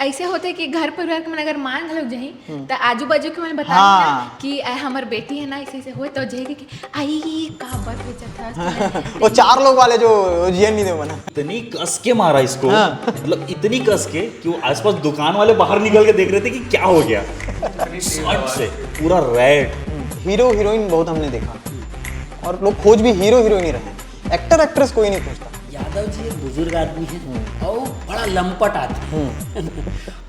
ऐसे होते कि घर परिवार के मन अगर मान घलोक जाही तो आजू बाजू के मन बता हाँ। कि हमार बेटी है ना ऐसे ऐसे हो तो जाएगी कि आई का बर बेचत था वो 4 लोग वाले जो जियन नहीं दे बना। इतनी कस के मारा इसको, हाँ। मतलब इतनी कस के कि वो आसपास दुकान वाले बाहर निकल के देख रहे थे कि क्या हो गया। शॉट से पूरा रेड। हीरो हीरोइन बहुत हमने देखा और लोग खोज भी हीरो हीरोइन ही रहे हैं, एक्टर एक्ट्रेस कोई नहीं खोजता। यादव जी एक बुजुर्ग आदमी है और बड़ा लंपट आदमी है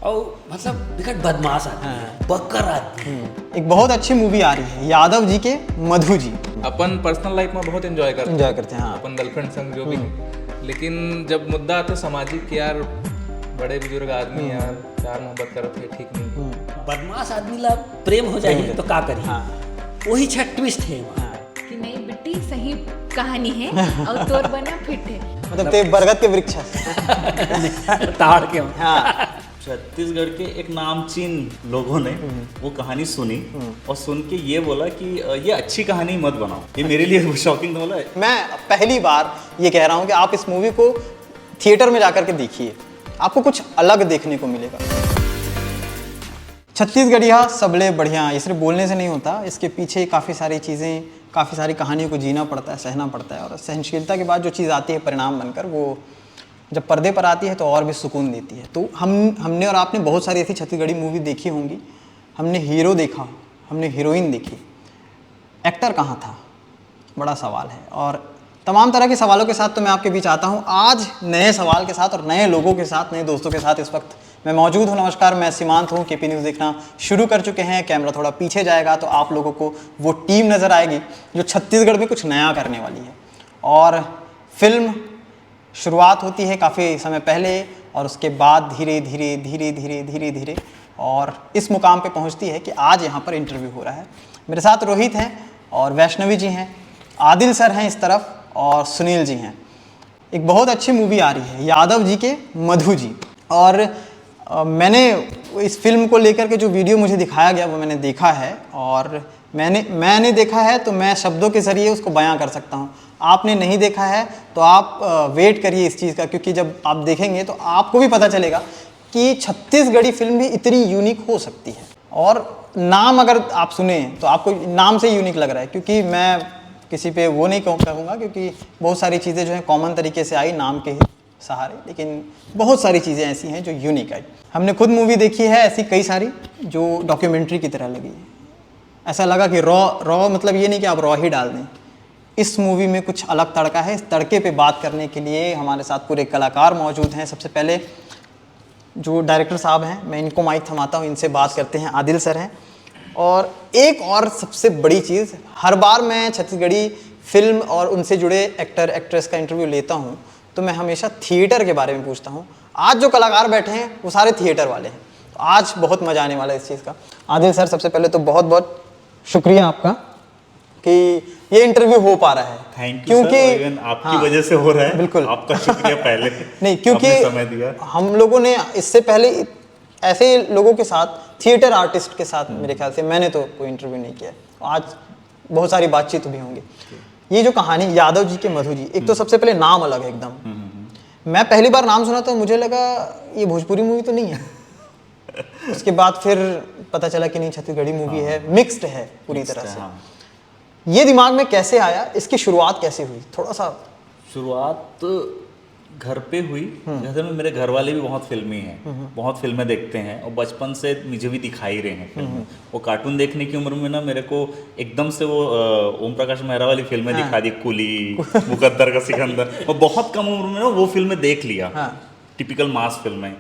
और मतलब बिकट बदमाश आदमी, बक्कर आदमी। एक बहुत अच्छी मूवी आ रही है यादव जी के मधु जी। अपन पर्सनल लाइफ में बहुत एंजॉय करते हैं हाँ। अपन गर्लफ्रेंड संग जो भी, लेकिन जब मुद्दा आता सामाजिक कि यार बड़े बुजुर्ग आदमी यार प्यार मोहब्बत करते हैं, ठीक नहीं। बदमाश आदमी ला प्रेम हो जाएगी तो का करिए, वही छठ ट्विस्ट है वहाँ। कि नहीं बेटी सही कहानी है और तोर बना फिट है, मतलब ते बरगद के वृक्ष ताड़ के हाँ। छत्तीसगढ़ के एक नामचीन लोगों ने वो कहानी सुनी और सुन के ये बोला कि ये अच्छी कहानी मत बनाओ। ये मेरे लिए शॉकिंग बोला है। मैं पहली बार ये कह रहा हूँ कि आप इस मूवी को थिएटर में जाकर के देखिए, आपको कुछ अलग देखने को मिलेगा। छत्तीसगढ़िया सबले बढ़िया ये सिर्फ बोलने से नहीं होता, इसके पीछे काफ़ी सारी चीज़ें, काफ़ी सारी कहानियों को जीना पड़ता है, सहना पड़ता है और सहनशीलता के बाद जो चीज़ आती है परिणाम बनकर, वो जब पर्दे पर आती है तो और भी सुकून देती है। तो हमने और आपने बहुत सारी ऐसी छत्तीसगढ़ी मूवी देखी होंगी। हमने हीरो देखा, हमने हीरोइन देखी, एक्टर कहाँ था, बड़ा सवाल है। और तमाम तरह के सवालों के साथ तो मैं आपके बीच आता हूँ आज नए सवाल के साथ और नए लोगों के साथ, नए दोस्तों के साथ। इस वक्त मैं मौजूद हूँ। नमस्कार, मैं सीमांत हूँ। केपी न्यूज़ देखना शुरू कर चुके हैं। कैमरा थोड़ा पीछे जाएगा तो आप लोगों को वो टीम नज़र आएगी जो छत्तीसगढ़ में कुछ नया करने वाली है। और फिल्म शुरुआत होती है काफ़ी समय पहले और उसके बाद धीरे धीरे धीरे धीरे धीरे धीरे और इस मुकाम पे पहुंचती है कि आज यहाँ पर इंटरव्यू हो रहा है। मेरे साथ रोहित हैं और वैष्णवी जी हैं, आदिल सर हैं इस तरफ और सुनील जी हैं। एक बहुत अच्छी मूवी आ रही है यादव जी के मधु जी। और मैंने इस फिल्म को लेकर के जो वीडियो मुझे दिखाया गया वो मैंने देखा है और मैंने देखा है तो मैं शब्दों के ज़रिए उसको बयां कर सकता हूँ। आपने नहीं देखा है तो आप वेट करिए इस चीज़ का, क्योंकि जब आप देखेंगे तो आपको भी पता चलेगा कि छत्तीसगढ़ी फिल्म भी इतनी यूनिक हो सकती है। और नाम अगर आप सुने तो आपको नाम से यूनिक लग रहा है, क्योंकि मैं किसी पे वो नहीं कहूँगा, क्योंकि बहुत सारी चीज़ें जो हैं कॉमन तरीके से आई नाम के सहारे, लेकिन बहुत सारी चीज़ें ऐसी हैं जो यूनिक आई। हमने खुद मूवी देखी है ऐसी कई सारी जो डॉक्यूमेंट्री की तरह लगी है। ऐसा लगा कि रॉ मतलब ये नहीं कि आप रॉ ही डाल दें। इस मूवी में कुछ अलग तड़का है। इस तड़के पे बात करने के लिए हमारे साथ पूरे कलाकार मौजूद हैं। सबसे पहले जो डायरेक्टर साहब हैं, मैं इनको माइक थमाता हूँ, इनसे बात करते हैं। आदिल सर हैं। और एक और सबसे बड़ी चीज़, हर बार मैं छत्तीसगढ़ी फिल्म और उनसे जुड़े एक्टर एक्ट्रेस का इंटरव्यू लेता हूँ तो मैं हमेशा थिएटर के बारे में पूछता हूँ। आज जो कलाकार बैठे हैं वो सारे थिएटर वाले हैं, तो आज बहुत मज़ा आने वाला है इस चीज़ का। आदिल सर, सबसे पहले तो बहुत बहुत शुक्रिया आपका कि ये इंटरव्यू हो पा रहा है। थैंक यू क्योंकि सर, इवन आपकी वजह से हो रहा है। बिल्कुल, आपका शुक्रिया पहले नहीं, क्योंकि आपने समय दिया। हम लोगों ने इससे पहले ऐसे लोगों के साथ, थिएटर आर्टिस्ट के साथ मेरे ख्याल से मैंने तो कोई इंटरव्यू नहीं किया। आज बहुत सारी बातचीत भी होंगी। ये जो कहानी यादव जी के मधु जी, एक तो सबसे पहले नाम अलग है एकदम। मैं पहली बार नाम सुना तो मुझे लगा ये भोजपुरी मूवी तो नहीं है। उसके बाद फिर पता चला कि नहीं, छत्तीसगढ़ी मूवी है, मिक्स्ड है पूरी तरह से। ये दिमाग में कैसे आया, इसकी शुरुआत कैसे हुई, थोड़ा सा? शुरुआत घर पे हुई। जैसे में मेरे घर वाले भी बहुत फिल्मी हैं, बहुत फिल्में देखते हैं और बचपन से मुझे भी दिखाई रहे हैं फिल्में। वो कार्टून देखने की उम्र में ना मेरे को एकदम से वो ओम प्रकाश मेहरा वाली फिल्में दिखा दी, कुली, मुकद्दर का सिकंदर, और बहुत कम उम्र में ना वो फिल्में देख लिया। टिपिकल मास फिल्में,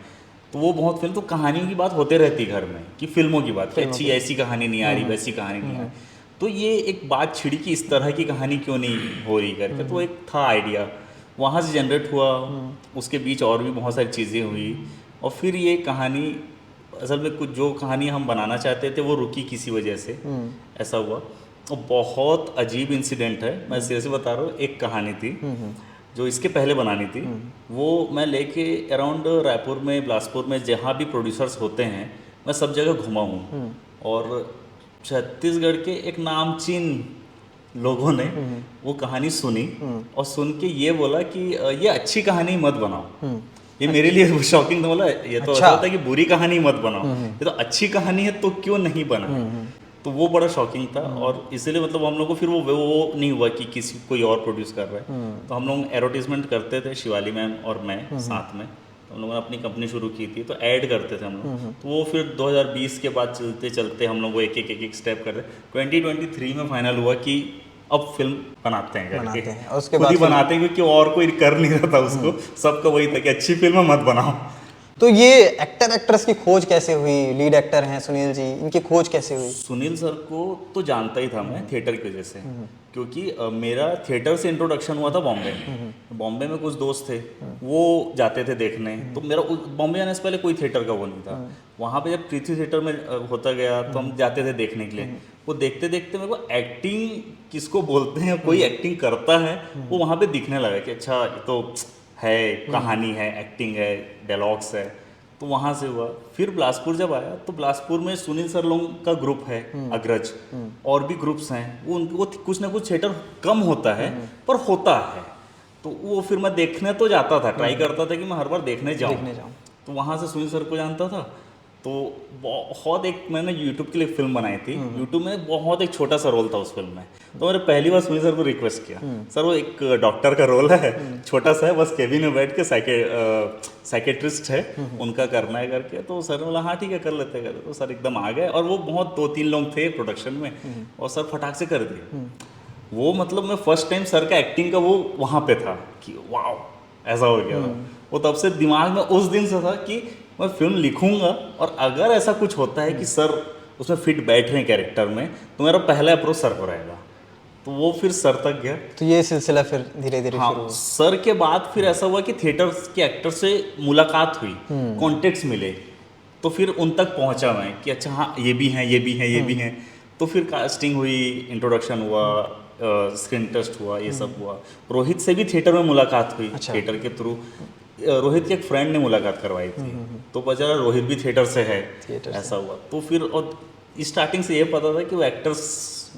तो वो बहुत फिल्म, तो कहानियों की बात होते रहती घर में कि फिल्मों की बात, अच्छी ऐसी कहानी नहीं आ रही, वैसी कहानी नहीं आ रही। तो ये एक बात छिड़ी कि इस तरह की कहानी क्यों नहीं हो रही करके। तो एक था आइडिया, वहाँ से जनरेट हुआ। उसके बीच और भी बहुत सारी चीज़ें हुई और फिर ये कहानी, असल में कुछ जो कहानी हम बनाना चाहते थे वो रुकी किसी वजह से, ऐसा हुआ। और बहुत अजीब इंसिडेंट है, मैं सीरियसली बता रहा हूँ। एक कहानी थी जो इसके पहले बनानी थी, वो मैं लेके अराउंड रायपुर में, बिलासपुर में, जहाँ भी प्रोड्यूसर्स होते हैं मैं सब जगह घुमा हूँ। और छत्तीसगढ़ के एक नामचीन लोगों ने वो कहानी सुनी और सुन के ये बोला कि ये अच्छी कहानी मत बनाओ, ये मेरे लिए शॉकिंग था, बोला ये तो अच्छा। ऐसा होता है कि बुरी कहानी मत बनाओ, ये तो अच्छी कहानी है तो क्यों नहीं बना। तो वो बड़ा शॉकिंग था, और इसीलिए मतलब हम लोग को फिर वो नहीं हुआ कि किसी कोई और प्रोड्यूस कर रहा है। तो हम लोग एडवर्टीजमेंट करते थे, शिवाली मैम और मैं साथ में, तो हम लोगों ने अपनी कंपनी शुरू की थी, तो ऐड करते थे हम लोग। तो वो फिर 2020 के बाद चलते चलते हम लोग वो एक स्टेप करते, 2023 में फाइनल हुआ कि अब फिल्म बनाते हैं बनाते करके, हैं, और उसके खुद बाद ही फिर- बनाते हैं, क्योंकि और कोई कर नहीं रहा था उसको, सबका वही था कि अच्छी फिल्म मत बनाओ। तो ये एक्टर्स की खोज कैसे हुई? लीड एक्टर हैं सुनील जी, इनकी खोज कैसे हुई? सुनील सर को तो जानता ही था मैं थिएटर की वजह से, क्योंकि मेरा थिएटर से इंट्रोडक्शन हुआ था बॉम्बे में। बॉम्बे में कुछ दोस्त थे, वो जाते थे देखने, तो मेरा बॉम्बे जाने से पहले कोई थिएटर का वो नहीं था। वहाँ पे जब पृथ्वी थिएटर में होता गया तो हम जाते थे देखने के लिए। वो देखते देखते मेरे को एक्टिंग किसको बोलते हैं, कोई एक्टिंग करता है, वो वहाँ पे दिखने लगा कि अच्छा ये तो है, कहानी है, एक्टिंग है, डायलॉग्स है। तो वहाँ से हुआ। फिर बिलासपुर जब आया तो बिलासपुर में सुनील सर लोग का ग्रुप है अग्रज, और भी ग्रुप्स हैं, वो उनको कुछ ना कुछ थिएटर कम होता है पर होता है। तो वो फिर मैं देखने तो जाता था, ट्राई करता था कि मैं हर बार देखने जाऊँ। तो वहाँ से सुनील सर को जानता था। तो बहुत एक मैंने यूट्यूब के लिए फिल्म बनाई थी, यूट्यूब में बहुत एक छोटा सा रोल था उस फिल्म में। तो मैंने पहली बार सुनील सर को रिक्वेस्ट किया, सर वो एक डॉक्टर का रोल है, छोटा सा है, बस केबिन में बैठ के साइकेट्रिस्ट है, उनका करना है करके। तो सर ने बोला हाँ ठीक है कर लेते हैं। तो सर एकदम आ गए, और वो बहुत 2-3 लोग थे प्रोडक्शन में, और सर फटाक से कर दिए। वो मतलब मैं फर्स्ट टाइम सर का एक्टिंग का वो वहाँ पे था कि वाह ऐसा हो गया था। वो तब से दिमाग में उस दिन से था कि मैं फिल्म लिखूंगा, और अगर ऐसा कुछ होता है कि सर उसमें फिट बैठ रहे हैं कैरेक्टर में, तो मेरा पहला अप्रोच सर को रहेगा। तो वो फिर सर तक गया। तो ये सिलसिला फिर धीरे धीरे शुरू हाँ, हुआ। सर के बाद फिर ऐसा हुआ कि थिएटर के एक्टर से मुलाकात हुई, कॉन्टेक्ट्स मिले, तो फिर उन तक पहुंचा मैं कि अच्छा हाँ ये भी हैं, ये भी हैं, ये भी हैं। तो फिर कास्टिंग हुई, इंट्रोडक्शन हुआ, स्क्रीन टेस्ट हुआ, ये सब हुआ। रोहित से भी थिएटर में मुलाकात हुई, थिएटर के थ्रू। रोहित के एक फ्रेंड ने मुलाकात करवाई थी, तो बेचारा रोहित भी थिएटर से है, ऐसा हुआ। तो फिर और स्टार्टिंग से ये पता था कि वो एक्टर्स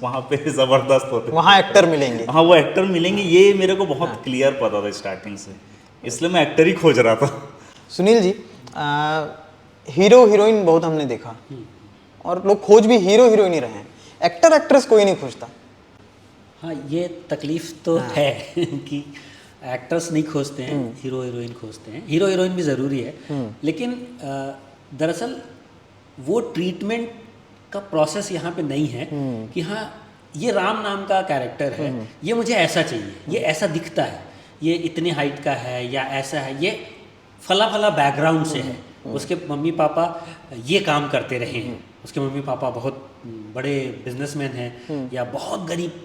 वहाँ पे ज़बरदस्त होते, वहाँ एक्टर मिलेंगे। हाँ वो एक्टर मिलेंगे, ये मेरे को बहुत क्लियर पता था स्टार्टिंग से, इसलिए मैं एक्टर ही खोज रहा था। सुनील जी, हीरो हीरोइन बहुत हमने देखा, और लोग खोज भी हीरो हीरोइन ही रहे हैं, एक्टर एक्ट्रेस कोई नहीं खोजता। हाँ, ये तकलीफ तो है कि एक्टर्स नहीं खोजते हैं, हीरो हीरोइन खोजते हैं। हीरो हीरोइन भी ज़रूरी है, लेकिन दरअसल वो ट्रीटमेंट का प्रोसेस यहाँ पे नहीं है कि हाँ ये राम नाम का कैरेक्टर है, ये मुझे ऐसा चाहिए, ये ऐसा दिखता है, ये इतनी हाइट का है, या ऐसा है, ये फला फला बैकग्राउंड से है, उसके मम्मी पापा ये काम करते रहे हैं, उसके मम्मी पापा बहुत बड़े बिजनेसमैन हैं, या बहुत गरीब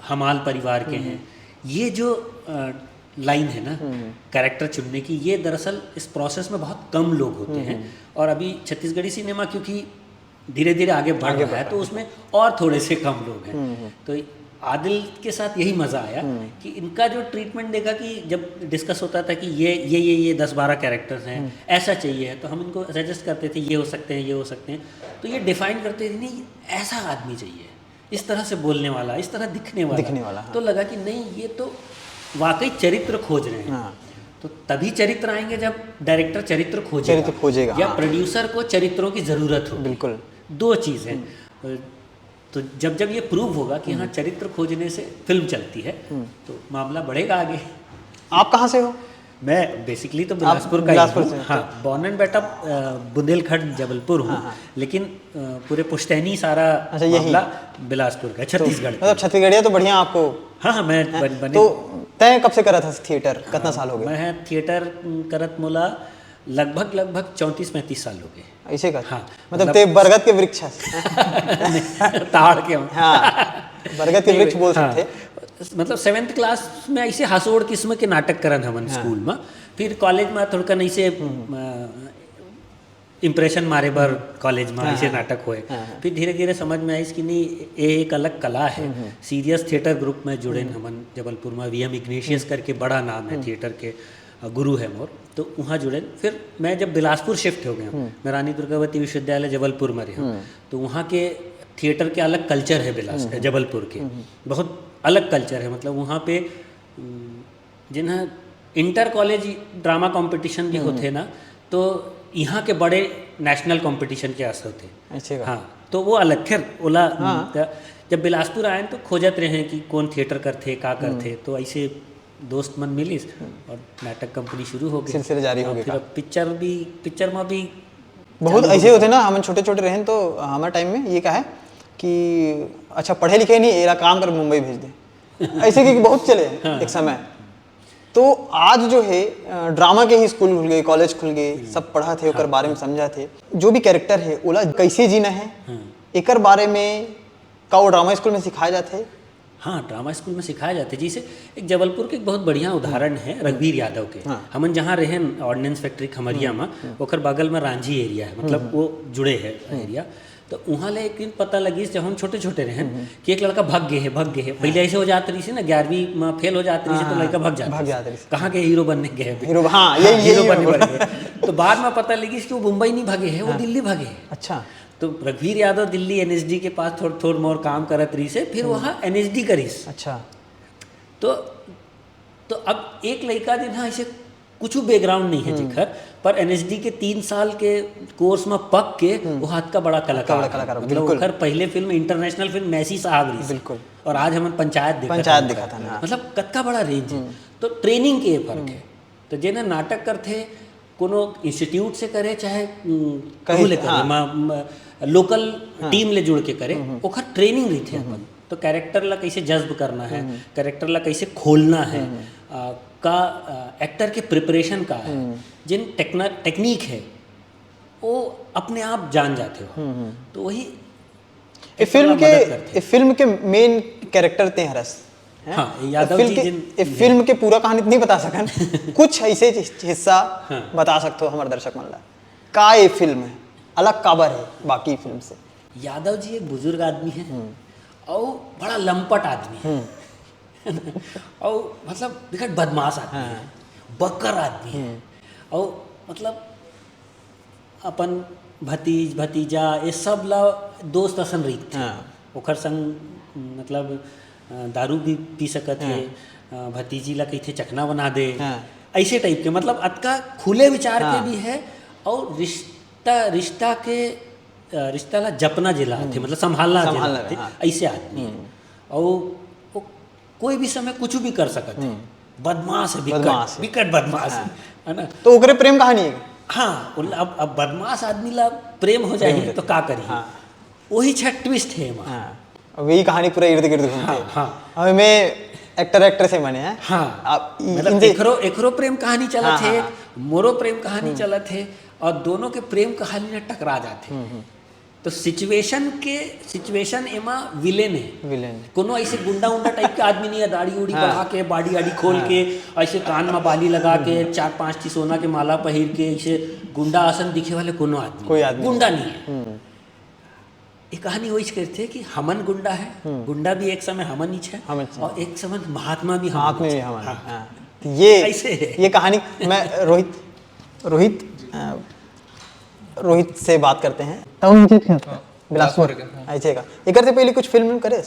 हमाल परिवार के हैं। ये जो लाइन है ना कैरेक्टर चुनने की, ये दरअसल इस प्रोसेस में बहुत कम लोग होते हैं। और अभी छत्तीसगढ़ी सिनेमा क्योंकि धीरे धीरे आगे बढ़ रहा है, तो उसमें और थोड़े से कम लोग हैं। तो आदिल के साथ यही मज़ा आया कि इनका जो ट्रीटमेंट देखा कि जब डिस्कस होता था कि ये 10-12 कैरेक्टर्स हैं, ऐसा चाहिए, तो हम इनको सजेस्ट करते थे ये हो सकते हैं, ये हो सकते हैं। तो ये डिफाइन करते थे नहीं ऐसा आदमी चाहिए, इस तरह से बोलने वाला, इस तरह दिखने वाला। हाँ। तो लगा कि नहीं ये तो वाकई चरित्र खोज रहे हैं। हाँ। तो तभी चरित्र आएंगे जब डायरेक्टर चरित्र खोजेगा, या हाँ। प्रोड्यूसर को चरित्रों की ज़रूरत हो। बिल्कुल, 2 चीज़ हैं। तो जब ये प्रूव होगा कि हाँ चरित्र खोजने से फिल्म चलती है, तो मामला बढ़ेगा आगे। आप कहाँ से हो? मैं बेसिकली तो बिलासपुर का बिलासपुर ही से हूँ। हाँ, बॉर्न एंड बेटा बुंदेलखंड जबलपुर हूँ। लेकिन पूरे पुश्तैनी सारा अच्छा, यही मामला बिलासपुर का, छत्तीसगढ़ का। मतलब छत्तीसगढ़िया तो बढ़िया आपको। हाँ, मैं बने। तो तय कब से करा था थिएटर, कितना साल हो गए? मैं थिएटर करत मोला लगभग 34-35 साल हो गए। ऐसे का? हाँ, मतलब ते बरगद के वृक्ष ताड़ के हूँ। हाँ, बरगद के वृक्ष बोल सकते। मतलब 7th क्लास में ऐसे हासोड़ किस्म के नाटक करन हमन स्कूल में। फिर कॉलेज में थोड़ा नहीं से इम्प्रेशन मारे बर कॉलेज में ऐसे नाटक हुए। फिर धीरे धीरे समझ में आई कि नहीं ये एक अलग कला है। सीरियस थिएटर ग्रुप में जुड़े हमन जबलपुर में, वीएम इग्नेशियस करके बड़ा नाम है थिएटर के, गुरु है मोर, तो वहाँ जुड़े। फिर मैं जब बिलासपुर शिफ्ट हो गया, मैं रानी दुर्गावती विश्वविद्यालय जबलपुर में रहा, तो वहाँ के थिएटर के अलग कल्चर है जबलपुर के, बहुत अलग कल्चर है। मतलब वहाँ पे जिन्हें इंटर कॉलेज ड्रामा कंपटीशन भी होते ना, तो यहाँ के बड़े नेशनल कंपटीशन के असर होते। अच्छे का। हाँ, तो वो अलग खैर ओला जब बिलासपुर आए तो खोजत रहे कि कौन थिएटर करते का करते, तो ऐसे दोस्त मन मिलिस और नाटक कंपनी शुरू हो गई, सिलसिला जारी हो गया। फिर अब पिक्चर में भी बहुत ऐसे होते ना, हम छोटे छोटे रहें तो हमारे टाइम में ये क्या है कि अच्छा पढ़े लिखे नहीं, एरा काम कर मुंबई भेज दे, ऐसे कि बहुत चले एक समय। तो आज जो है ड्रामा के ही स्कूल खुल गए, कॉलेज खुल गए, सब पढ़ा थे ओकर बारे में समझा थे। जो भी कैरेक्टर है ओला कैसे जीना है एकर बारे में का वो ड्रामा स्कूल में सिखाया जाते है। हाँ, ड्रामा स्कूल में सिखाया जाते। जैसे एक जबलपुर के एक बहुत बढ़िया उदाहरण है रघुवीर यादव के। हमन जहाँ रहे ऑर्डिनेंस फैक्ट्री खमरिया में, ओकर बगल में रांझी एरिया है, मतलब वो जुड़े है एरिया। तो वहाँ ले एक दिन पता लगी जब हम छोटे छोटे रहे कि एक लड़का भाग गए है। पहले ऐसे हो जाती रही से ना, 11वीं में फेल हो जाती रही से तो लड़का भाग जाता है, कहाँ के हीरो बनने गए, हीरो, हाँ यही बनने गए। तो बाद में पता लगी कि वो मुंबई नहीं भागे है, वो दिल्ली भागे है। अच्छा, तो रघुवीर यादव दिल्ली एनएसडी के पास थोड़ मोर काम करत रही से, फिर वहाँ एनएसडी करीस। अच्छा, तो अब एक लड़का दिन हाँ ऐसे कुछ बैकग्राउंड नहीं है जिखर, पर एनएसडी के 3 साल के कोर्स में पक के वो हाथ का बड़ा कलाकार मतलब ओकर पहले फिल्म इंटरनेशनल फिल्म मैसी साहब रही, बिल्कुल। और आज हम पंचायत दिखा था ना। मतलब कत्का बड़ा रेंज है। तो ट्रेनिंग के फर्क है। तो जेने नाटक करते कोनो इंस्टीट्यूट से करे चाहे कहूँ ले करे, लोकल टीम ले जुड़ के करे, ओकर ट्रेनिंग रही थे अपन। तो कैरेक्टर ला कैसे जज्ब करना है, कैरेक्टर ला कैसे खोलना है, का एक्टर के प्रिपरेशन का है, जिन टेक्निक है वो अपने आप जान जाते हो। तो वही फिल्म के मेन कैरेक्टर थे हरस। हाँ, यादव जी फिल्म के पूरा कहानी नहीं बता सकन, कुछ ऐसे हिस्सा बता सकते हो हमारे दर्शक मन ला का ये फिल्म है अलग काबर है बाकी फिल्म से। यादव जी एक बुजुर्ग आदमी है और बड़ा लंपट आदमी है और मतलब विकट बदमाश आदमी है, बकर आदमी है, और मतलब अपन भतीजा ये सब ला दोस्त असन रही थे। ओकर संग मतलब दारू भी पी सकत है, भतीजी ला कहीं चखना बना दे, ऐसे टाइप के मतलब अतका खुले विचार के भी है। और रिश्ता ला जपना जिला थे, मतलब संभालना थे, ऐसे आदमी है। और वो कोई भी समय कुछ भी कर सकत है, बदमाश है, विकट बदमाश है ना। तो ओकरे प्रेम कहानी है। हाँ, अब बदमाश आदमी ला प्रेम हो जाएगी तो का करी, वही छठ ट्विस्ट है वहाँ। वही कहानी पूरा इर्द गिर्द घूमते हैं। हाँ, में एक्टर से बने हैं। हाँ, मतलब एकरो प्रेम कहानी चलत है, मोरो प्रेम कहानी चलत है, और दोनों के प्रेम कहानी में टकरा जाते। तो सिचुएशन एमा विलेन है, कोनो ऐसे गुंडा टाइप के आदमी नहीं है, दाढ़ी उड़ी बढ़ा के, बाड़ी आड़ी खोल के, ऐसे कान में बाली लगा के, 4-5 सोना के माला पहिर के, ऐसे गुंडा आसन दिखे वाले कोनो आदमी गुंडा नहीं है। ये कहानी वही करते कि हमन गुंडा है, गुंडा भी एक समय हमन ही है, और एक समय महात्मा भी हमन। ये कहानी मैं रोहित से बात करते हैं। बिलासपुर ऐसे का एकर से पहले कुछ फिल्म करे?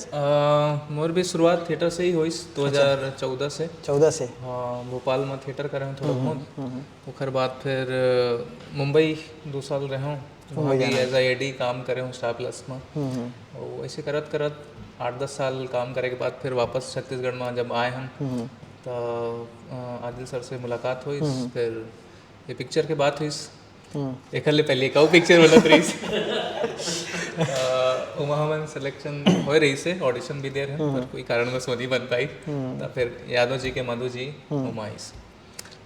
मोर भी शुरुआत थिएटर से ही हुई 2014 से। 14 से हाँ, भोपाल में थिएटर करे हूँ थोड़ा बहुत। ओकर बाद फिर मुंबई 2 साल रहे हूँ, वहाँ भी एज एडी काम करे हूँ स्टार प्लस में। और ऐसे करत 8-10 साल काम करे के बाद फिर वापस छत्तीसगढ़ में जब आए हम तो आदिल सर से मुलाकात हुई। फिर ये पिक्चर के बात हुई, एक पहले का पिक्चर बनत रही वहाँ हमन सिलेक्शन हो रही से, ऑडिशन भी दे रहे हैं, पर कोई कारणवश नहीं बन पाई। तो फिर यादव जी के मधु जी उमाइस।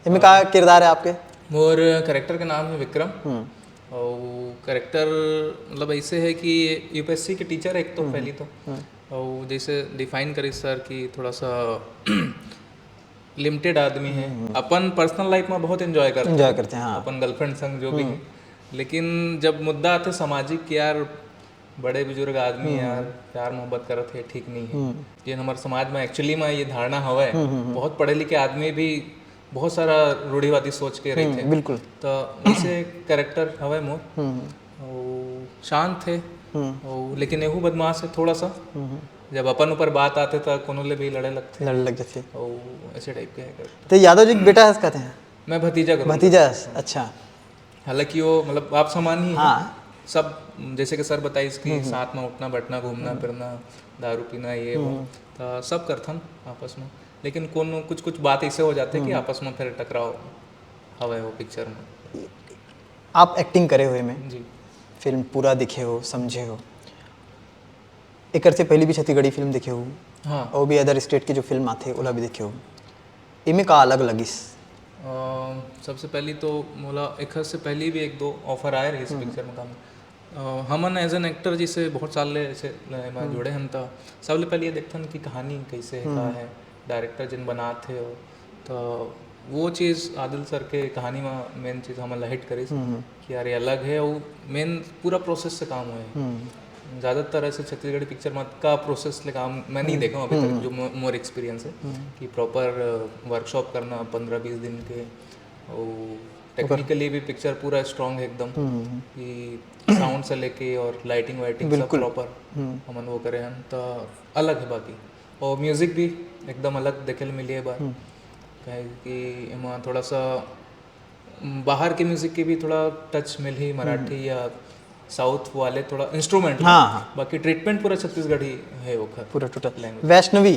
इनमें का किरदार है आपके? मोर कैरेक्टर का नाम है विक्रम, और कैरेक्टर मतलब ऐसे है कि यूपीएससी के टीचर है एक तो पहली तो, और जैसे डिफाइन करी सर कि थोड़ा सा लिमिटेड आदमी है, अपन पर्सनल लाइफ में बहुत एंजॉय करते हैं, हाँ। अपन गर्लफ्रेंड संग जो भी है, लेकिन जब मुद्दा आते सामाजिक कि यार बड़े बुजुर्ग आदमी यार प्यार मोहब्बत करत है ठीक नहीं है, ये हमारे समाज में एक्चुअली में ये धारणा हवा है। बहुत पढ़े लिखे आदमी भी बहुत सारा रूढ़िवादी सोच के रहे थे, बिल्कुल। तो वैसे कैरेक्टर हवा मोर, शांत है लेकिन एहू बदमाश है थोड़ा सा, जब अपन ऊपर बात आते तो कोनोले भी लड़े लगते लड़ लग जाते। और ऐसे टाइप के है। तो यादव जी बेटा है कहते हैं, मैं भतीजा करूँ, भतीजा है, अच्छा। हालांकि वो मतलब आप समान ही है। हाँ। सब जैसे कि सर बताई इसकी साथ में उठना बैठना घूमना फिरना दारू पीना ये वो तो सब करथन आपस में, लेकिन कौन कुछ कुछ बात ऐसे हो जाते कि आपस में फिर टकराव हवे वो पिक्चर में। आप एक्टिंग करे हुए में जी फिल्म पूरा दिखे हो, समझे हो, एक से पहली भी छत्तीसगढ़ी फिल्म देखे हो हाँ। और भी अदर स्टेट की जो फिल्म आते ओला भी देखे हो, इनमें का अलग लगिस? सबसे पहली तो मोला एक से पहले भी एक दो ऑफर आए रही इस पिक्चर में काम। हमन एज एन एक्टर जिसे बहुत साल ले ऐसे मैं जुड़े हम तो सबले पहले ये देखथन कि कहानी कैसे है का है, डायरेक्टर जिन बनाते हो तो वो चीज़ आदिल सर के कहानी में मेन चीज़ हम हिट करी कि यार ये अलग है और मेन पूरा प्रोसेस से काम हुआ है। ज़्यादातर ऐसे छत्तीसगढ़ी पिक्चर मत का प्रोसेस ले काम मैं नहीं देखा हूँ अभी तक, जो मोर एक्सपीरियंस है कि प्रॉपर वर्कशॉप करना 15-20 दिन के, और टेक्निकली भी पिक्चर पूरा स्ट्रॉन्ग है एकदम कि साउंड से लेके और लाइटिंग वाइटिंग सब प्रॉपर हमन वो करे हैं तो अलग है। बाकी और म्यूज़िक भी एकदम अलग देखे मिली है बार, कहे कि एमा थोड़ा सा बाहर के म्यूज़िक के भी थोड़ा टच मिल ही, मराठी या साउथ वाले थोड़ा इंस्ट्रूमेंट। हाँ। बाकी ट्रीटमेंट पूरा छत्तीसगढ़ी है वो खर पूरा टोटल लैंग्वेज। वैष्णवी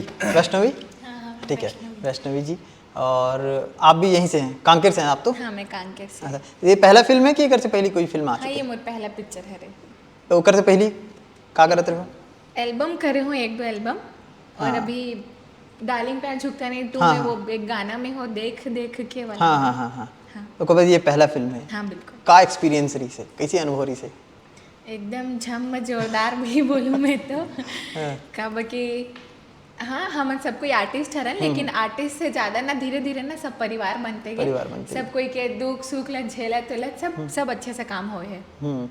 ठीक है, वैष्णवी जी। और आप भी यहीं से हैं, कांकेर से हैं आप तो? हाँ मैं कांकेर से। अच्छा, ये पहला फिल्म है कि एक से पहली कोई फिल्म आ हाँ चुकी ये मोर पहला पिक्चर है रे। तो ओकर से पहली का करत रहे हो? एल्बम करे हूँ 1-2 एल्बम, और अभी डार्लिंग प्यार झुकता नहीं टू हाँ, में वो एक गाना में हो देख देख के वाला। हाँ हाँ हाँ हाँ। तो कब ये पहला फिल्म है, हाँ बिल्कुल। का एक्सपीरियंस रही से, कैसी अनुभव रही से? एकदम झम जोरदार भी बोलूँ मैं तो कब कि हाँ हम सब कोई आर्टिस्ट हरन, लेकिन आर्टिस्ट से ज़्यादा ना धीरे धीरे ना सब परिवार बनते गए, सब कोई के दुख सुख ला झेलत उलत सब अच्छे से काम होए है।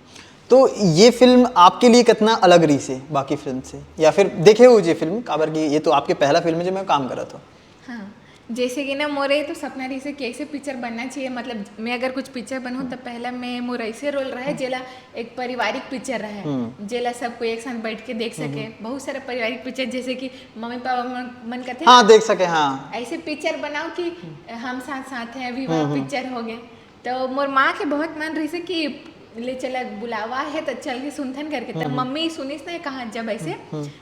तो ये फिल्म आपके लिए कितना अलग रही से बाकी फिल्म से, या फिर देखे हो ये फिल्म काबर की ये तो आपके पहला फिल्म है जो मैं काम कर रहा था? हाँ जैसे कि ना मोरे तो सपना रही से कैसे पिक्चर बनना चाहिए, मतलब मैं अगर कुछ पिक्चर बनूँ तो पहला मैं मोर ऐसे रोल रहा है जेला एक पारिवारिक पिक्चर रहा है, जेला सबको एक साथ बैठ के देख सके। बहुत सारे पारिवारिक पिक्चर जैसे कि मम्मी पापा मन करते हाँ देख सके, हाँ ऐसे पिक्चर बनाओ कि हम साथ साथ हैं, विवाह पिक्चर हो गए। तो मोर माँ के बहुत मन रही से कि ले चला बुलावा है तो चल के सुनथन करके, तब मम्मी सुनिस ना कहा जब ऐसे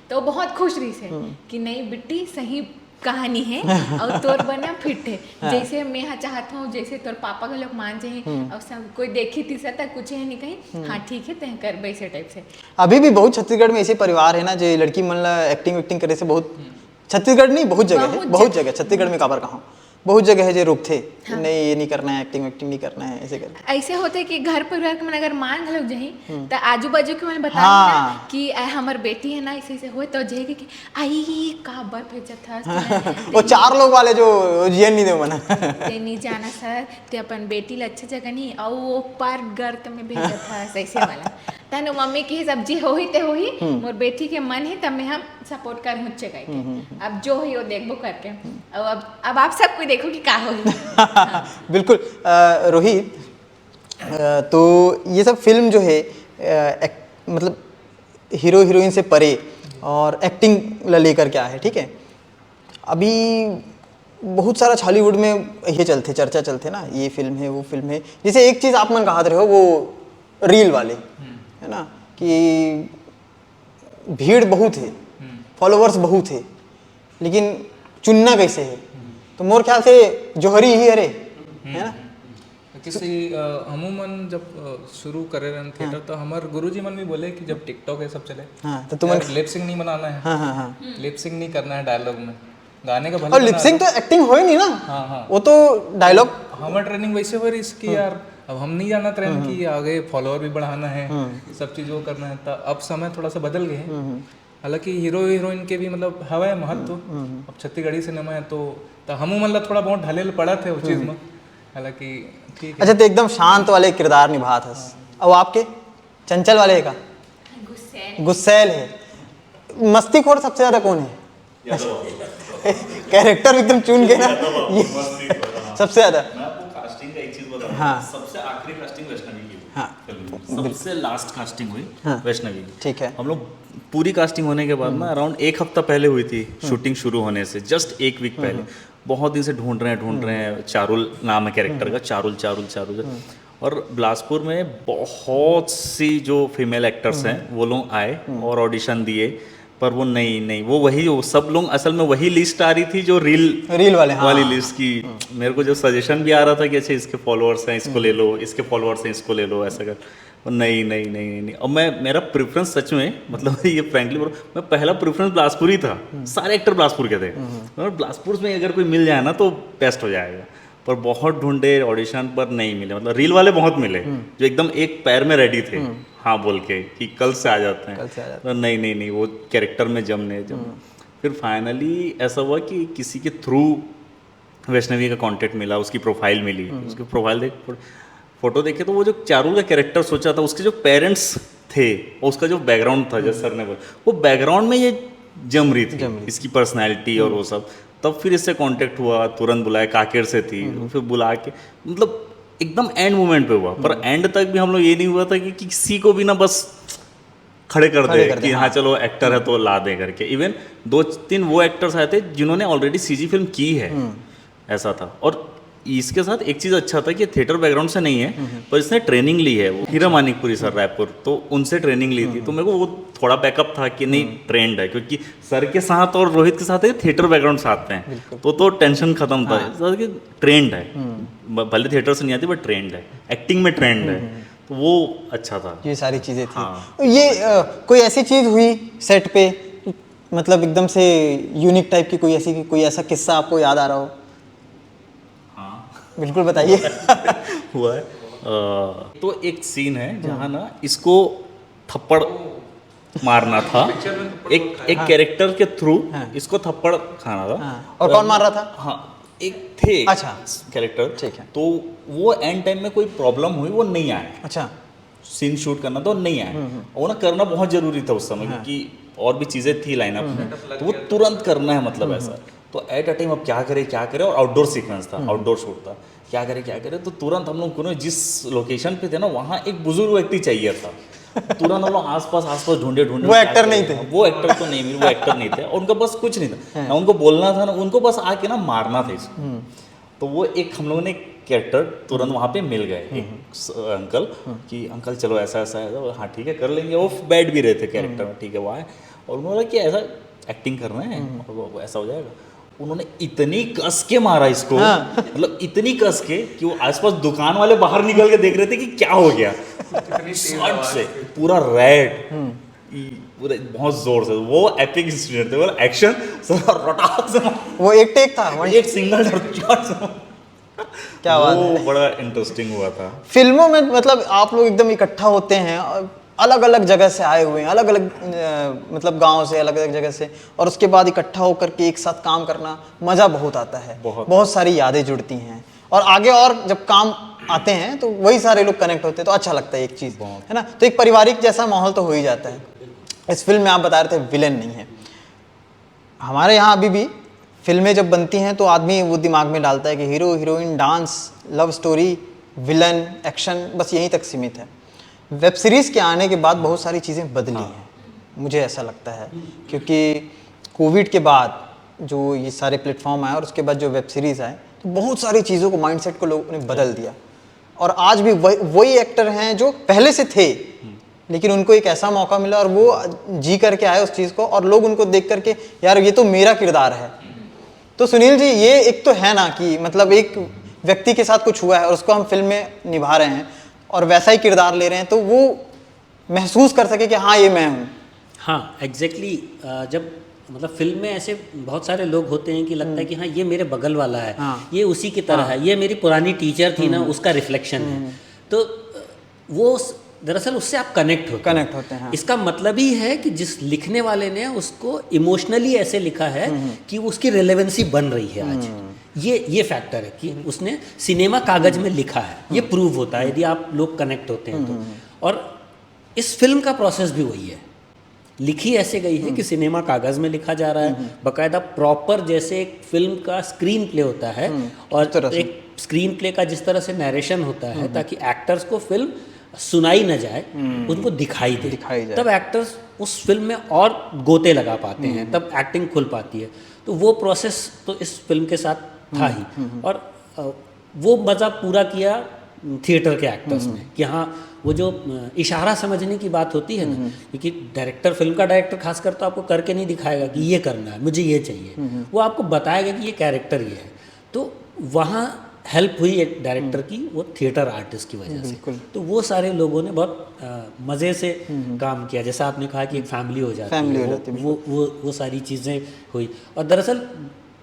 तो बहुत खुश रही से कि नहीं बिट्टी सही कहानी है और तोर बना फिट है जैसे मैं हाँ चाहता हूँ, जैसे तोर पापा के लोग मान जाए और सब कोई देखी तीसरा तक कुछ है नहीं कहीं, हाँ ठीक है तय कर वैसे टाइप से। अभी भी बहुत छत्तीसगढ़ में ऐसे परिवार है ना जो लड़की मन ला एक्टिंग करे से बहुत, छत्तीसगढ़ नहीं बहुत जगह है, बहुत जगह छत्तीसगढ़ में काबर कहाँ बहुत जगह है जो रुक थे हाँ। नहीं ये नहीं करना है, एक्टिंग नहीं करना है, ऐसे करके ऐसे होते कि घर परिवार के मन अगर मान लोग जही तो आजू बाजू के मन बता हाँ। कि हमार बेटी है ना ऐसे ऐसे हो तो जहे कि आई का बर भेजत था वो 4 लोग वाले जो जियन नहीं दे मना ते नहीं जाना सर ते अपन बेटी ला अच्छा जगह नहीं और वो पार गर्त में भेजत था ऐसे वाला तनु मम्मी की सब्जी हो ही ते हो ही मोर बेटी के मन है तब मैं हम सपोर्ट कर मुझे गई अब जो ही वो देखबो करके अब आप सब कोई देखो कि का हो बिल्कुल रोहित, तो ये सब फिल्म जो है मतलब हीरो हीरोइन से परे और एक्टिंग लेकर क्या है, ठीक है। अभी बहुत सारा हॉलीवुड में ये चलते चर्चा चलते ना, ये फिल्म है वो फिल्म है, जैसे एक चीज़ आप मन कहा रहे हो वो रील वाले है ना कि भीड़ बहुत है, फॉलोवर्स बहुत है, लेकिन चुनना कैसे है, तो मोर ख्याल से जोहरी ही अरे है ना। किसी हमूमन जब शुरू करे रहे थिएटर तो हमारे गुरुजी मन भी बोले कि जब टिकटॉक है सब चले हाँ, तो तुम लिप सिंक नहीं बनाना है, हाँ हाँ हाँ लिप सिंक नहीं करना है डायलॉग में, गाने का भले और लिप सिंक तो एक्टिंग हो ही नहीं ना, हाँ हाँ वो तो डायलॉग। हमारा ट्रेनिंग वैसे हो रही इसकी यार, अब हम नहीं जाना ट्रेन की आगे फॉलोअर भी बढ़ाना है, सब चीज़ वो करना है, तो अब समय थोड़ा सा बदल गए हैं। हालांकि हीरो हीरोइन के भी मतलब हवा है महत्व, अब छत्तीसगढ़ी सिनेमा है तो हम मतलब थोड़ा बहुत ढलेल पड़ा थे उस चीज़ में, हालांकि ठीक है। अच्छा तो एकदम शांत वाले किरदार निभा था और आपके चंचल वाले का गुस्सैल है, मस्तीखोर सबसे ज्यादा कौन है? कैरेक्टर एकदम चुन के ना ये सबसे ज्यादा। मैं आपको कास्टिंग का एक चीज बताऊं, हाँ। सबसे आखिरी कास्टिंग वैष्णवी की हुई। फिल्म में। सबसे लास्ट कास्टिंग हुई वैष्णवी की। ठीक है। हम लोग पूरी कास्टिंग होने के बाद ना अराउंड 1 हफ्ता पहले हुई थी शूटिंग शुरू होने से, जस्ट 1 वीक पहले। बहुत दिन से ढूंढ रहे हैं। चारुल नाम है कैरेक्टर का, चारुल। और बिलासपुर में बहुत सी जो फीमेल एक्टर्स हैं वो लोग आए और ऑडिशन दिए, पर वो नहीं वो सब लोग असल में वही लिस्ट आ रही थी जो रील वाले, हाँ, वाली लिस्ट की। मेरे को जो सजेशन भी आ रहा था कि अच्छा इसके फॉलोअर्स हैं इसको ले लो, इसके फॉलोअर्स हैं इसको ले लो, ऐसा कर। और नहीं। और मेरा प्रेफरेंस सच में, मतलब ये फ्रैंकली मैं पहला प्रेफरेंस बिलासपुर ही था। सारे एक्टर बिलासपुर के थे, और बिलासपुर में अगर कोई मिल जाए ना तो बेस्ट हो जाएगा। पर बहुत ढूंढे ऑडिशन पर नहीं मिले, मतलब रील वाले बहुत मिले जो एकदम एक पैर में रेडी थे हाँ बोल के कि कल से आ जाते हैं। तो नहीं वो कैरेक्टर में जमने फिर फाइनली ऐसा हुआ कि किसी के थ्रू वैष्णवी का कांटेक्ट मिला, उसकी प्रोफाइल मिली। उसकी प्रोफाइल देख, फोटो देखे तो वो जो चारुल का कैरेक्टर सोचा था, उसके जो पेरेंट्स थे और उसका जो बैकग्राउंड था, जैसे सर ने बोला, वो बैकग्राउंड में ये जम रही थी इसकी पर्सनैलिटी और वो सब। तब फिर इससे कांटेक्ट हुआ, तुरंत बुलाया, काकेर से थी, फिर बुला के मतलब एकदम एंड मोमेंट पे हुआ। पर एंड तक भी हम लोग ये नहीं हुआ था कि किसी को भी ना बस खड़े कर दे कि हाँ चलो एक्टर है तो ला दे करके। इवन 2-3 वो एक्टर्स आए थे जिन्होंने ऑलरेडी सीजी फिल्म की है, ऐसा था। और इसके साथ एक चीज़ अच्छा था कि थिएटर बैकग्राउंड से नहीं है, पर इसने ट्रेनिंग ली है, वो हीरा मानिकपुरी सर रायपुर, तो उनसे ट्रेनिंग ली थी। तो मेरे को वो थोड़ा बैकअप था कि नहीं ट्रेंड है, क्योंकि सर के साथ और रोहित के साथ थिएटर बैकग्राउंड साथ हैं, तो टेंशन खत्म था कि ट्रेंड है, भले थिएटर से नहीं आती बट ट्रेंड है, एक्टिंग में ट्रेंड है, तो वो अच्छा था। ये सारी चीज़ें थी। ये कोई ऐसी चीज़ हुई सेट पे, मतलब एकदम से यूनिक टाइप की कोई ऐसा किस्सा आपको याद आ रहा हो? बिल्कुल बताइए। हुआ है तो एक सीन है जहाँ ना इसको थप्पड़ मारना था, एक कैरेक्टर के थ्रू इसको थप्पड़ खाना था। और कौन मार रहा था? हाँ, एक थे अच्छा कैरेक्टर, ठीक है। तो वो एंड टाइम में कोई प्रॉब्लम हुई, वो नहीं आए। अच्छा, सीन शूट करना था, नहीं आए। वो ना करना बहुत जरूरी था उस समय, क्योंकि और भी चीज़ें थी लाइनअप में, तो वो तुरंत करना है, मतलब ऐसा। तो एट अ टाइम अब क्या करे, और आउटडोर सीक्वेंस था, आउटडोर शूट था, क्या करे। तो तुरंत हम लोग को जिस लोकेशन पे थे ना, वहाँ एक बुजुर्ग व्यक्ति चाहिए था। तुरंत हम लोग आसपास ढूंढे। वो एक्टर नहीं थे? वो एक्टर तो नहीं, वो एक्टर नहीं थे, और उनका बस कुछ नहीं था ना, उनको बोलना था ना, उनको बस आके ना मारना था इसको। तो वो एक हम लोगों ने कैरेक्टर तुरंत वहाँ पे मिल गए, एक अंकल कि अंकल चलो ऐसा है, हाँ ठीक है कर लेंगे। वो बैठ भी रहे थे कैरेक्टर में, ठीक है वो आए और उन्होंने बोला कि ऐसा एक्टिंग करना है और वो ऐसा हो जाएगा। उन्होंने इतनी कस के मारा इसको, मतलब इतनी कस के कि वो आसपास दुकान वाले बाहर निकल के देख रहे थे कि क्या हो गया। शॉट से पूरा रेड, पूरे बहुत जोर से, वो एपिक इंसिडेंट थे, वो एक्शन रटाक से वो एक टेक था, एक सिंगल शॉट से, क्या बात है। वो बड़ा इंटरेस्टिंग हुआ था। फिल्मों में मतलब आप लोग एकदम इकट्ठा होते हैं, अलग अलग जगह से आए हुए हैं, अलग अलग मतलब गांव से, अलग अलग जगह से, और उसके बाद इकट्ठा होकर के एक साथ काम करना मज़ा बहुत आता है, बहुत सारी यादें जुड़ती हैं, और आगे और जब काम आते हैं तो वही सारे लोग कनेक्ट होते हैं, तो अच्छा लगता है एक चीज़, है ना। तो एक पारिवारिक जैसा माहौल तो हो ही जाता है। इस फिल्म में आप बता रहे थे विलेन नहीं है। हमारे यहाँ अभी भी फिल्में जब बनती हैं तो आदमी वो दिमाग में डालता है कि hero heroine, dance, love story, villain, action, बस यहीं तक सीमित है। वेब सीरीज़ के आने के बाद बहुत सारी चीज़ें बदली हैं, मुझे ऐसा लगता है, क्योंकि कोविड के बाद जो ये सारे प्लेटफॉर्म आए और उसके बाद जो वेब सीरीज़ आए, तो बहुत सारी चीज़ों को, माइंडसेट को लोगों ने बदल दिया। और आज भी वही एक्टर हैं जो पहले से थे, लेकिन उनको एक ऐसा मौका मिला और वो जी करके आए उस चीज़ को, और लोग उनको देख करके यार ये तो मेरा किरदार है। तो सुनील जी, ये एक तो है ना कि मतलब एक व्यक्ति के साथ कुछ हुआ है और उसको हम फिल्म में निभा रहे हैं और वैसा ही किरदार ले रहे हैं, तो वो महसूस कर सके कि हाँ ये मैं हूँ। हाँ एग्जैक्टली जब मतलब फिल्म में ऐसे बहुत सारे लोग होते हैं कि लगता है कि हाँ ये मेरे बगल वाला है, ये उसी की तरह है, ये मेरी पुरानी टीचर थी ना, उसका रिफ्लेक्शन है। तो वो दरअसल उससे आप कनेक्ट होते हैं। इसका मतलब ही है कि जिस लिखने वाले ने उसको इमोशनली ऐसे लिखा है कि उसकी रेलेवेंसी बन रही है आज। ये फैक्टर है कि उसने सिनेमा कागज में लिखा है, ये प्रूव होता है यदि आप लोग कनेक्ट होते हैं तो। और इस फिल्म का प्रोसेस भी वही है, लिखी ऐसे गई है कि सिनेमा कागज में लिखा जा रहा है, बाकायदा प्रॉपर जैसे एक फिल्म का स्क्रीन प्ले होता है और एक स्क्रीन प्ले का जिस तरह से नरेशन होता है ताकि एक्टर्स को फिल्म सुनाई न जाए, उनको दिखाई दिखाई दे, जाए। तब एक्टर्स उस फिल्म में और गोते लगा पाते हैं, तब एक्टिंग खुल पाती है। तो वो प्रोसेस तो इस फिल्म के साथ था ही, और वो मज़ा पूरा किया थिएटर के एक्टर्स ने कि हाँ, वो जो इशारा समझने की बात होती है ना, क्योंकि डायरेक्टर, फिल्म का डायरेक्टर खासकर तो आपको करके नहीं दिखाएगा कि ये करना है, मुझे ये चाहिए, वो आपको बताएगा कि ये कैरेक्टर ये है। तो वहाँ हेल्प हुई एक डायरेक्टर की, वो थिएटर आर्टिस्ट की वजह से। तो वो सारे लोगों ने बहुत मज़े से काम किया, जैसा आपने कहा कि एक फैमिली हो जाती है, वो सारी चीज़ें हुई। और दरअसल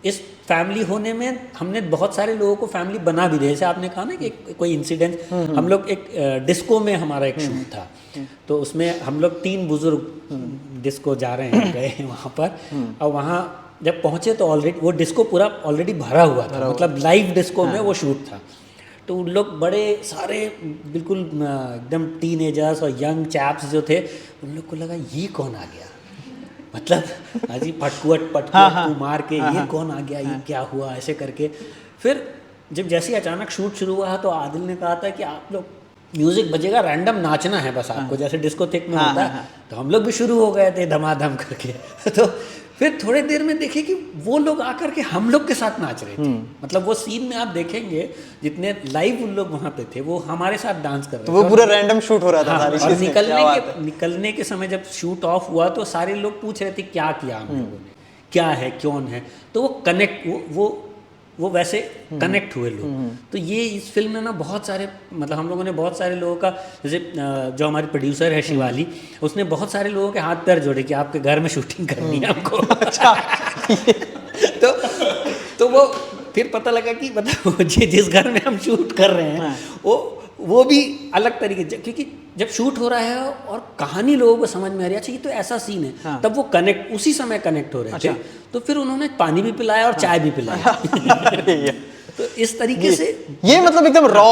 इस फैमिली होने में हमने बहुत सारे लोगों को फैमिली बना भी दिया। जैसे आपने कहा ना कि कोई इंसिडेंट, हम लोग एक डिस्को में हमारा एक शूट था, तो उसमें हम लोग 3 बुजुर्ग डिस्को जा रहे हैं, गए वहाँ पर, और वहाँ जब पहुँचे तो ऑलरेडी वो डिस्को पूरा ऑलरेडी भरा हुआ था, मतलब लाइव डिस्को में वो शूट था। तो उन लोग बड़े सारे बिल्कुल एकदम टीनेजर्स और यंग चैप्स जो थे, उन लोग को लगा ये कौन आ गया, मतलब अजी पटकुअट मार के ये कौन आ गया, ये क्या हुआ, ऐसे करके। फिर जब जैसे अचानक शूट शुरू हुआ तो आदिल ने कहा था कि आप लोग, म्यूजिक बजेगा, रैंडम नाचना है बस आपको, जैसे डिस्कोथेक में होता है। तो हम लोग भी शुरू हो गए थे धमाधम करके। तो फिर थोड़ी देर में देखे कि वो लोग आकर के हम लोग के साथ नाच रहे थे, मतलब वो सीन में आप देखेंगे जितने लाइव उन लोग वहाँ पे थे, वो हमारे साथ डांस कर रहे थे। तो वो पूरा रैंडम शूट हो रहा था। हाँ, सारी और निकलने के समय जब शूट ऑफ हुआ तो सारे लोग पूछ रहे थे क्या किया हम लोगों ने, क्या है, कौन है। तो वो कनेक्ट, वो वैसे कनेक्ट हुए लोग। तो ये इस फिल्म में ना बहुत सारे, मतलब हम लोगों ने बहुत सारे लोगों का, जैसे जो हमारी प्रोड्यूसर है शिवाली, उसने बहुत सारे लोगों के हाथ पैर जोड़े कि आपके घर में शूटिंग करनी है हमको। अच्छा। तो वो फिर पता लगा कि मतलब जिस घर में हम शूट कर रहे हैं वो भी अलग तरीके, क्योंकि जब शूट हो रहा है और कहानी लोगों को समझ में आ रही है, अच्छा ये तो ऐसा सीन है, हाँ। तब वो कनेक्ट, उसी समय कनेक्ट हो रहे थे। तो फिर उन्होंने पानी भी पिलाया और चाय भी पिलाया। तो इस तरीके से ये मतलब एकदम रॉ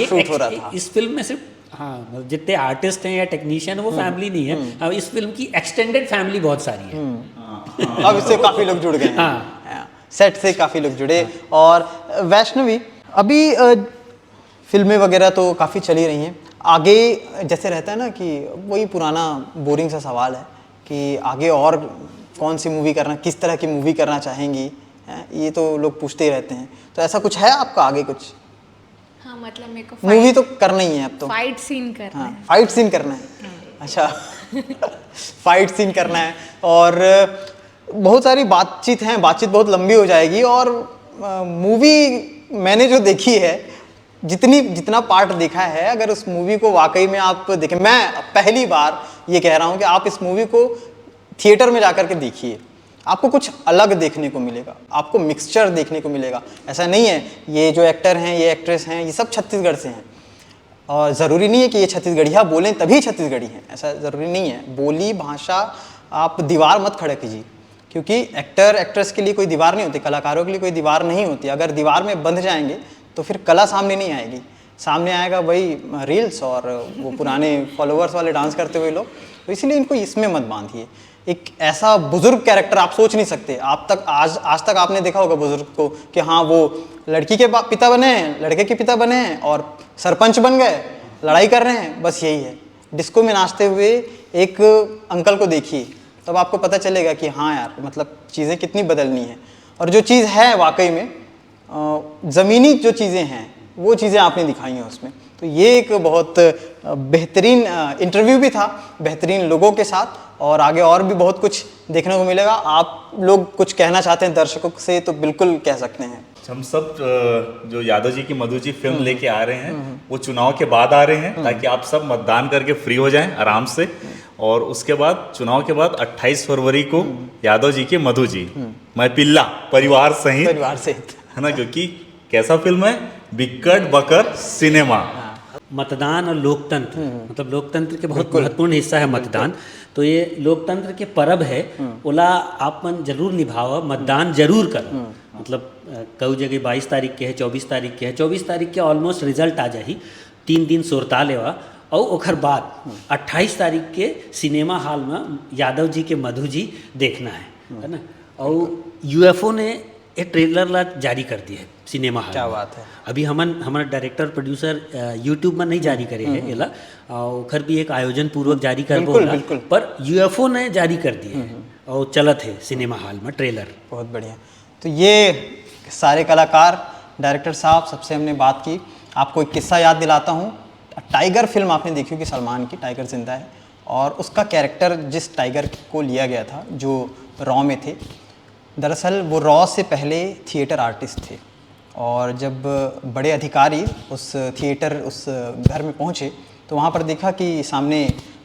शूट हो रहा था। इस फिल्म में सिर्फ जितने आर्टिस्ट हैं या टेक्नीशियन वो फैमिली नहीं है, अब इस फिल्म की एक्सटेंडेड फैमिली बहुत सारी है। अब इससे काफी लोग जुड़ गए हैं। सेट से काफी लोग जुड़े। और वैष्णवी, अभी फिल्में वगैरह तो काफ़ी चली रही हैं, आगे जैसे रहता है ना कि वही पुराना बोरिंग सा सवाल है कि आगे और कौन सी मूवी करना, किस तरह की मूवी करना चाहेंगी, ये तो लोग पूछते ही रहते हैं। तो ऐसा कुछ है आपका आगे कुछ? हाँ, मतलब मेरे को मूवी तो करना ही है अब तो, फाइट सीन करना है। फाइट सीन करना है। अच्छा। फाइट सीन करना है, और बहुत सारी बातचीत बहुत लंबी हो जाएगी। और मूवी मैंने जो देखी है, जितना पार्ट देखा है, अगर उस मूवी को वाकई में आप देखें, मैं पहली बार ये कह रहा हूँ कि आप इस मूवी को थिएटर में जाकर के देखिए, आपको कुछ अलग देखने को मिलेगा, आपको मिक्सचर देखने को मिलेगा। ऐसा नहीं है ये जो एक्टर हैं, ये एक्ट्रेस हैं, ये सब छत्तीसगढ़ से हैं, और ज़रूरी नहीं है कि ये छत्तीसगढ़िया बोलें तभी छत्तीसगढ़ी हैं, ऐसा ज़रूरी नहीं है। बोली भाषा, आप दीवार मत खड़ा कीजिए, क्योंकि एक्टर एक्ट्रेस के लिए कोई दीवार नहीं होती, कलाकारों के लिए कोई दीवार नहीं होती। अगर दीवार में बंध जाएंगे तो फिर कला सामने नहीं आएगी, सामने आएगा वही रील्स और वो पुराने फॉलोअर्स वाले डांस करते हुए लोग। तो इसीलिए इनको इसमें मत बांधिए। एक ऐसा बुजुर्ग कैरेक्टर आप सोच नहीं सकते। आज तक आपने देखा होगा बुजुर्ग को कि हाँ, वो लड़की के पिता बने हैं, लड़के के पिता बने हैं और सरपंच बन गए, लड़ाई कर रहे हैं, बस यही है। डिस्को में नाचते हुए एक अंकल को देखिए, तब आपको पता चलेगा कि हाँ यार, मतलब चीज़ें कितनी बदलनी है। और जो चीज़ है वाकई में ज़मीनी जो चीज़ें हैं, वो चीज़ें आपने दिखाई हैं उसमें। तो ये एक बहुत बेहतरीन इंटरव्यू भी था, बेहतरीन लोगों के साथ, और आगे और भी बहुत कुछ देखने को मिलेगा। आप लोग कुछ कहना चाहते हैं दर्शकों से तो बिल्कुल कह सकते हैं। हम सब जो यादव जी की मधु जी फिल्म लेके आ रहे हैं, वो चुनाव के बाद आ रहे हैं, ताकि आप सब मतदान करके फ्री हो जाएं आराम से। और उसके बाद चुनाव के बाद 28 फरवरी को यादव जी के मधु जी, मैं पिल्ला परिवार सहित है ना, क्योंकि कैसा फिल्म है, बिक्कट बकर सिनेमा। मतदान और लोकतंत्र, मतलब लोकतंत्र के बहुत महत्वपूर्ण हिस्सा है मतदान। तो ये लोकतंत्र के परब है, ओला आप मन जरूर निभाओ, मतदान जरूर करो। मतलब कई जगह 22 तारीख के है, 24 तारीख के है, 24 तारीख के ऑलमोस्ट रिजल्ट आ जाही, 3 दिन सुरता लेवा। और ओखर बाद 28 तारीख के सिनेमा हॉल में यादव जी के मधु जी देखना है ना। और UFO ने ये ट्रेलर ला जारी कर दिए है सिनेमा हॉल क्या में। बात है। अभी हमारा डायरेक्टर प्रोड्यूसर यूट्यूब में नहीं जारी करे है एला ओखर भी एक आयोजन पूर्वक जारी कर बिल्कुल, बोला, बिल्कुल। पर यूएफओ ने जारी कर दिए है और चलत है सिनेमा हॉल में ट्रेलर। बहुत बढ़िया। तो ये सारे कलाकार, डायरेक्टर साहब, सबसे हमने बात की। आपको एक किस्सा याद दिलाता हूँ। टाइगर फिल्म आपने देखी होगी सलमान की, टाइगर जिंदा है, और उसका कैरेक्टर जिस टाइगर को लिया गया था जो रॉ में थे, दरअसल वो रॉ से पहले थिएटर आर्टिस्ट थे। और जब बड़े अधिकारी उस थिएटर, उस घर में पहुँचे तो वहाँ पर देखा कि सामने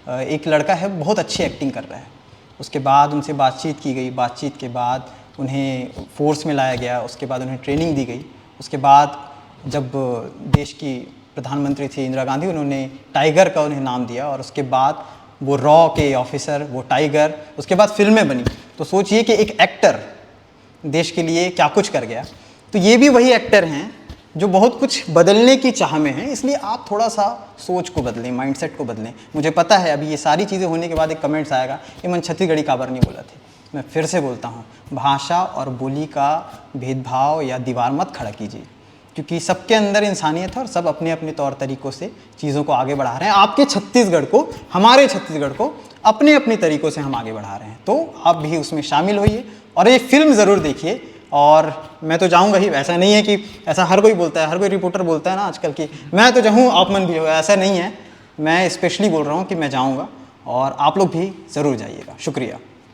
एक लड़का है, बहुत अच्छी एक्टिंग कर रहा है। उसके बाद उनसे बातचीत की गई, बातचीत के बाद उन्हें फोर्स में लाया गया, उसके बाद उन्हें ट्रेनिंग दी गई। उसके बाद जब देश की प्रधानमंत्री थी इंदिरा गांधी, उन्होंने टाइगर का उन्हें नाम दिया, और उसके बाद वो रॉ के ऑफिसर, वो टाइगर, उसके बाद फिल्में बनी। तो सोचिए कि एक एक्टर देश के लिए क्या कुछ कर गया। तो ये भी वही एक्टर हैं जो बहुत कुछ बदलने की चाह में हैं। इसलिए आप थोड़ा सा सोच को बदलें, माइंडसेट को बदलें। मुझे पता है अभी ये सारी चीज़ें होने के बाद एक कमेंट्स आएगा, ये मन छत्तीसगढ़ी काबर नहीं बोला थे। मैं फिर से बोलता हूँ, भाषा और बोली का भेदभाव या दीवार मत खड़ा कीजिए, क्योंकि सबके अंदर इंसानियत है और सब अपने अपने तौर तरीक़ों से चीज़ों को आगे बढ़ा रहे हैं। आपके छत्तीसगढ़ को, हमारे छत्तीसगढ़ को अपने अपने तरीक़ों से हम आगे बढ़ा रहे हैं। तो आप भी उसमें शामिल होइए और ये फिल्म ज़रूर देखिए। और मैं तो जाऊंगा ही, ऐसा नहीं है कि ऐसा हर कोई बोलता है, हर कोई रिपोर्टर बोलता है ना आजकल की मैं तो जाऊँ आप मन भी हो, ऐसा नहीं है। मैं स्पेशली बोल रहा हूँ कि मैं जाऊँगा और आप लोग भी ज़रूर जाइएगा। शुक्रिया।